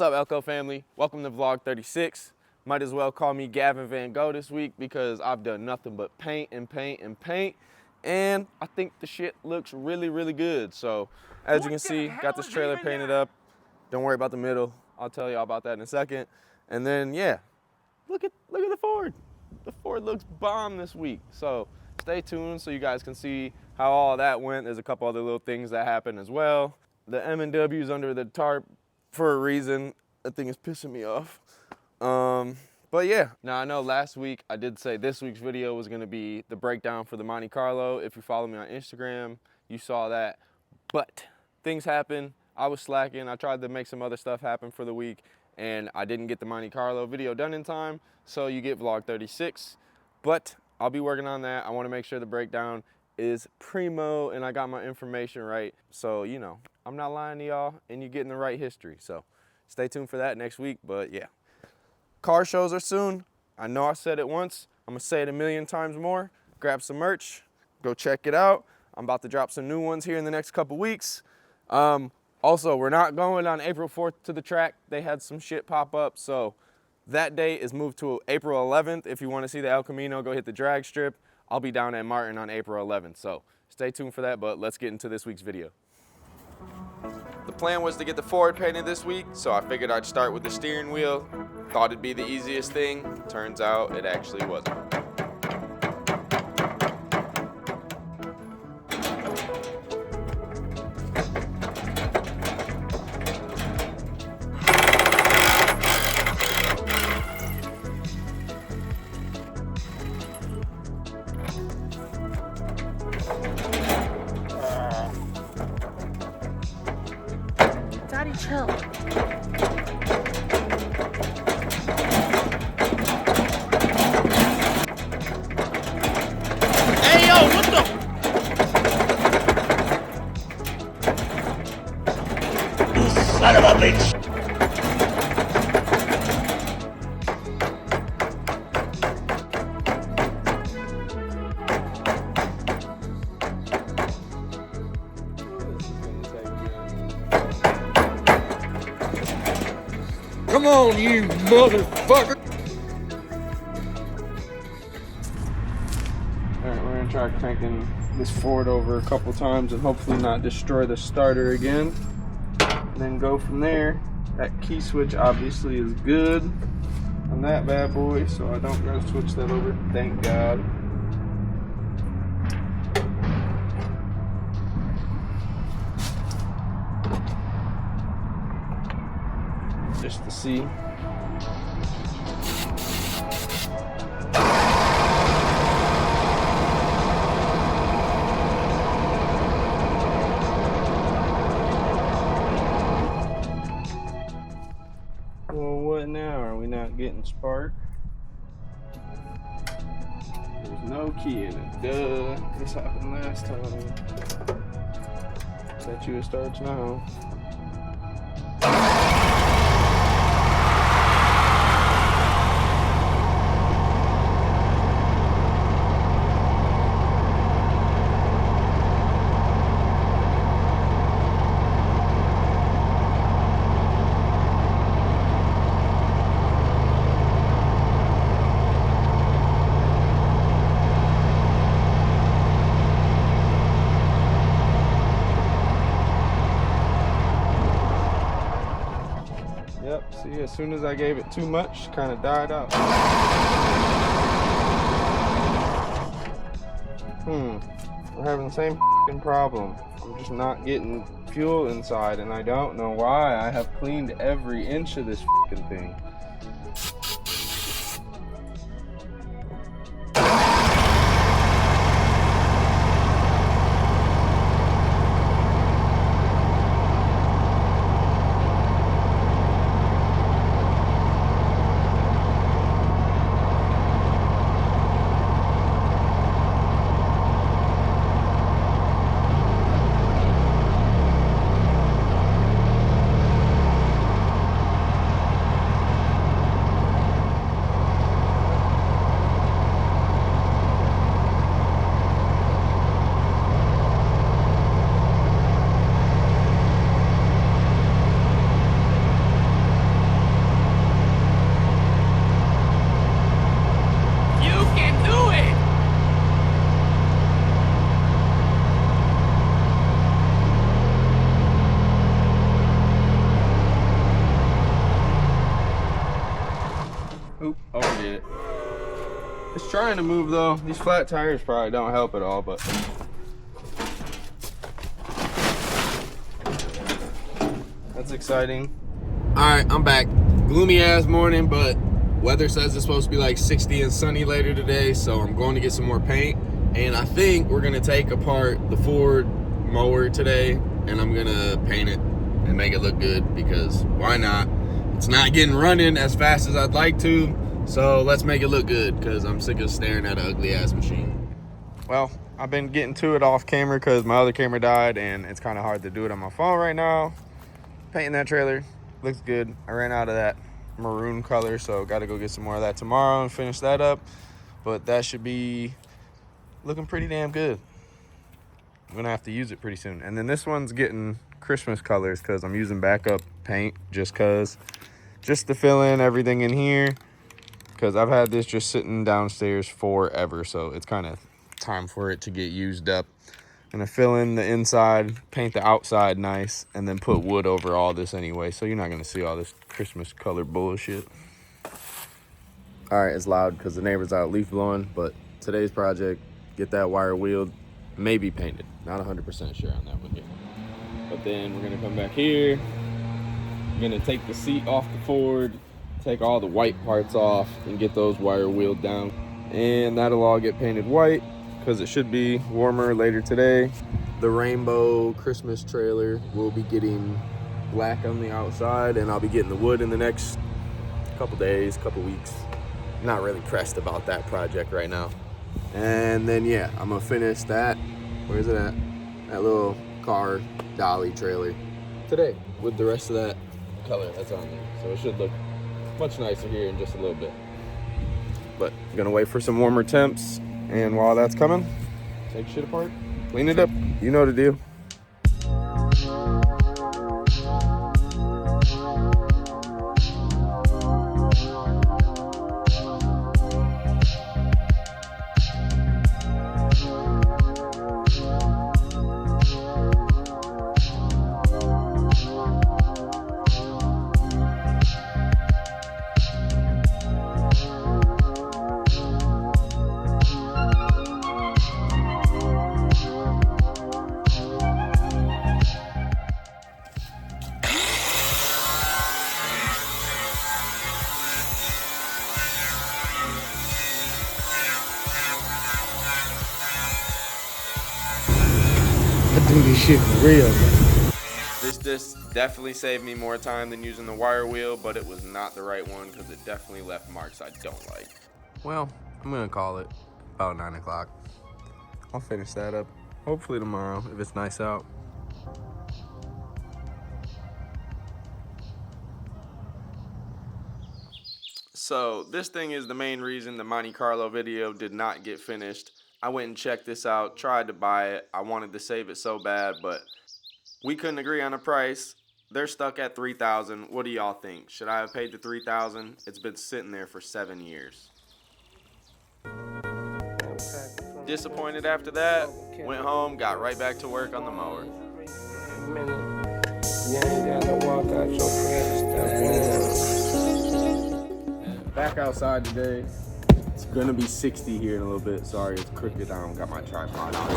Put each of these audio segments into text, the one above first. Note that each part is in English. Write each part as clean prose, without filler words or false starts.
up, Elco family? Welcome to vlog 36. Might as well call me Gaven Van Goh this week because I've done nothing but paint and paint and paint. And I think the shit looks really, really good. So as you can see, got this trailer painted up. Don't worry about the middle. I'll tell y'all about that in a second. And then yeah, look at the Ford. The Ford looks bomb this week. So stay tuned so you guys can see how all that went. There's a couple other little things that happened as well. The M&W's under the tarp for a reason. That thing is pissing me off. But yeah, now I know last week I did say this week's video was gonna be the breakdown for the Monte Carlo. If you follow me on Instagram, you saw that. But things happen. I was slacking. I tried to make some other stuff happen for the week and I didn't get the Monte Carlo video done in time. So you get vlog 36, but I'll be working on that. I wanna make sure the breakdown is primo and I got my information right. So, you know, I'm not lying to y'all and you're getting the right history. So stay tuned for that next week, but yeah. Car shows are soon. I know I said it once. I'm gonna say it a million times more. Grab some merch, go check it out. I'm about to drop some new ones here in the next couple weeks. Also, we're not going on April 4th to the track. They had some shit pop up, so that date is moved to April 11th. If you wanna see the El Camino, go hit the drag strip. I'll be down at Martin on April 11th, so stay tuned for that, but let's get into this week's video. The plan was to get the Ford painted this week, so I figured I'd start with the steering wheel. Thought it'd be the easiest thing. Turns out it actually wasn't. Daddy, chill. Hey, yo, what the? You son of a bitch! Come on, you motherfucker! Alright, we're gonna try cranking this Ford over a couple times and hopefully not destroy the starter again. And then go from there. That key switch obviously is good on that bad boy, so I don't gotta switch that over, thank God. Just to see. Well, what now? Are we not getting spark? There's no key in it. Duh. This happened last time. Set you a starts now. Yep, see, as soon as I gave it too much, kind of died out. We're having the same f***ing problem. I'm just not getting fuel inside, and I don't know why. I have cleaned every inch of this f***ing thing. Oop, overdid it. It's trying to move though. These flat tires probably don't help at all, but that's exciting. All right, I'm back. Gloomy ass morning, but weather says it's supposed to be like 60 and sunny later today, so I'm going to get some more paint. And I think we're gonna take apart the Ford mower today, and I'm gonna paint it and make it look good, because why not? It's not getting running as fast as I'd like to, so let's make it look good, because I'm sick of staring at an ugly ass machine. Well, I've been getting to it off camera because my other camera died, and it's kind of hard to do it on my phone right now. Painting that trailer looks good. I ran out of that maroon color, so got to go get some more of that tomorrow and finish that up, but that should be looking pretty damn good. I'm gonna have to use it pretty soon. And then this one's getting Christmas colors because I'm using backup paint just to fill in everything in here, because I've had this just sitting downstairs forever, so it's kind of time for it to get used up. I'm gonna fill in the inside, paint the outside nice, and then put wood over all this anyway, so you're not gonna see all this Christmas color bullshit. All right, it's loud because the neighbor's out leaf blowing, but today's project, get that wire wheeled, maybe painted. Not 100% sure on that one yet. But then we're gonna come back here. We're gonna take the seat off the Ford, take all the white parts off, and get those wire wheeled down. And that'll all get painted white, because it should be warmer later today. The rainbow Christmas trailer will be getting black on the outside, and I'll be getting the wood in the next couple days, couple weeks. Not really pressed about that project right now. And then yeah, I'm gonna finish that. Where's it at? That little car dolly trailer today with the rest of that color that's on there. So it should look much nicer here in just a little bit. But I'm gonna wait for some warmer temps, and while that's coming, take shit apart, clean it up. You know the deal. I do this shit for real, man. This definitely saved me more time than using the wire wheel, but it was not the right one because it definitely left marks I don't like. Well, I'm gonna call it about 9 o'clock. I'll finish that up hopefully tomorrow if it's nice out. So this thing is the main reason the Monte Carlo video did not get finished. I went and checked this out, tried to buy it. I wanted to save it so bad, but we couldn't agree on a price. They're stuck at $3,000. What do y'all think? Should I have paid the $3,000? It's been sitting there for 7 years. Disappointed after that. Went home, got right back to work on the mower. Back outside today. It's gonna be 60 here in a little bit. Sorry, it's crooked. I don't got my tripod on.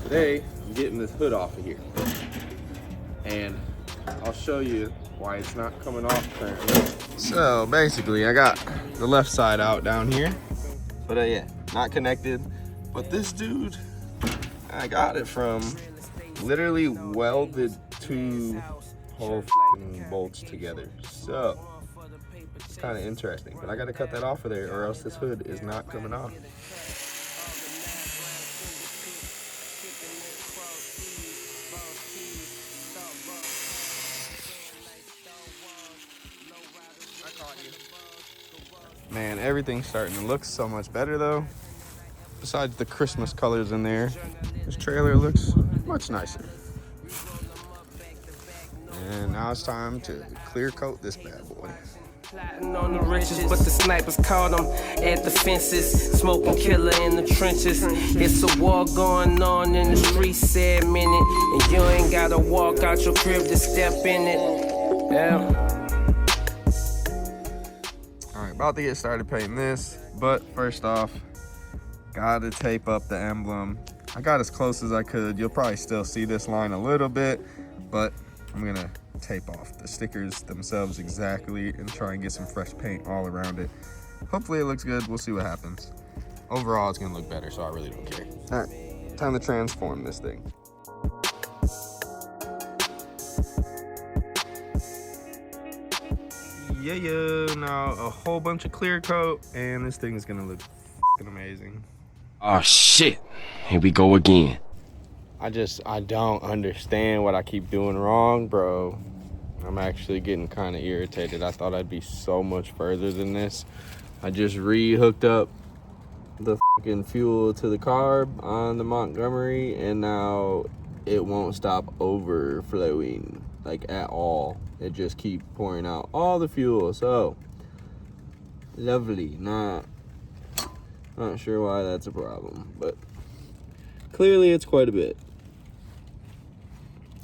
Today, I'm getting this hood off of here. And I'll show you why it's not coming off currently. So basically, I got the left side out down here. But yeah, not connected. But this dude, I got it from literally welded two whole bolts together. So it's kind of interesting, but I gotta cut that off of there or else this hood is not coming off. Man, everything's starting to look so much better though. Besides the Christmas colors in there, this trailer looks much nicer. And now it's time to clear coat this bad boy. Plotting on the riches, but the snipers caught them at the fences. Smoking killer in the trenches. It's a war going on in the streets, said minute. And you ain't gotta walk out your crib to step in it. Yeah. about to get started painting this, but first off, gotta tape up the emblem. I got as close as I could. You'll probably still see this line a little bit, but I'm gonna tape off the stickers themselves exactly and try and get some fresh paint all around it. Hopefully it looks good. We'll see what happens. Overall, it's gonna look better, so I really don't care. All right, time to transform this thing. Yeah, now a whole bunch of clear coat, and this thing is gonna look f***ing amazing. Oh shit, here we go again. I don't understand what I keep doing wrong, bro. I'm actually getting kind of irritated. I thought I'd be so much further than this. I just re-hooked up the fucking fuel to the carb on the Montgomery, and now it won't stop overflowing, like, at all. It just keep pouring out all the fuel. So lovely. Not sure why that's a problem, but clearly it's quite a bit.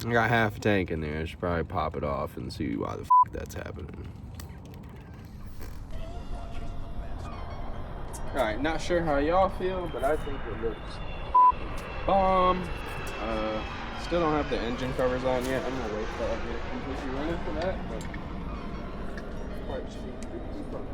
I got half a tank in there. I should probably pop it off and see why the f that's happening. All right, not sure how y'all feel, but I think it looks bomb. Still don't have the engine covers on yet. I'm gonna wait till I get it completely running for that, but part should be pretty fun.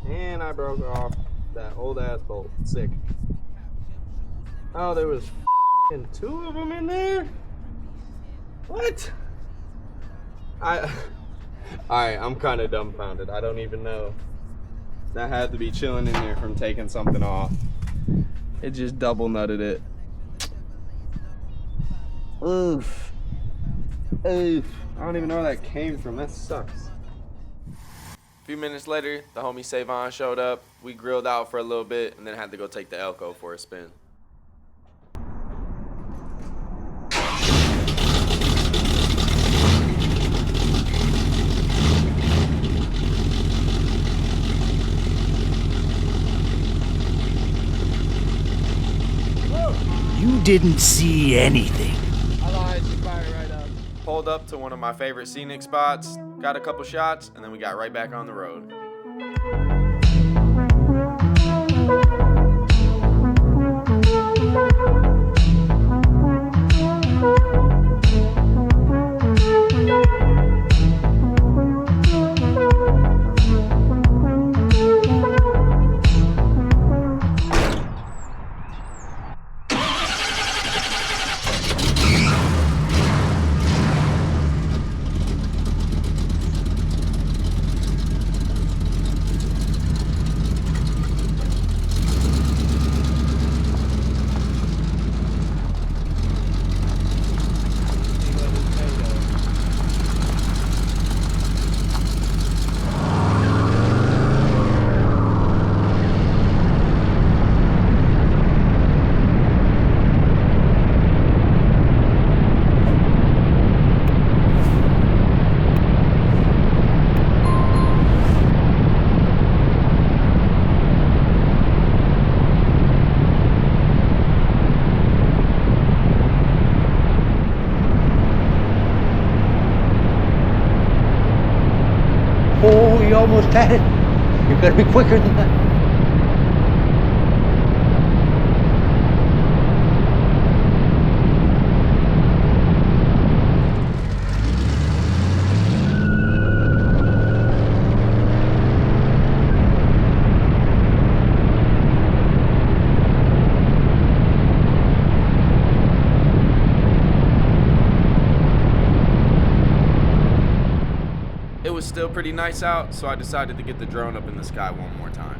And I broke off that old ass bolt. Sick. Oh, there was two of them in there? What? Alright, I'm kind of dumbfounded. I don't even know. That had to be chilling in there from taking something off. It just double nutted it. Oof. Oof. I don't even know where that came from. That sucks. A few minutes later, the homie Savon showed up. We grilled out for a little bit and then had to go take the Elco for a spin. You didn't see anything. I lied, she fired right up. Pulled up to one of my favorite scenic spots, got a couple shots, and then we got right back on the road. Oh, you almost had it. You gotta be quicker than that. It was still pretty nice out, so I decided to get the drone up in the sky one more time.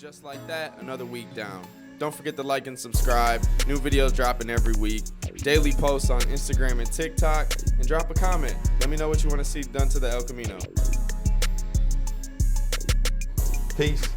just like that, another week down. Don't forget to like and subscribe. New videos dropping every week. Daily posts on Instagram and TikTok. And drop a comment. Let me know what you want to see done to the El Camino. Peace.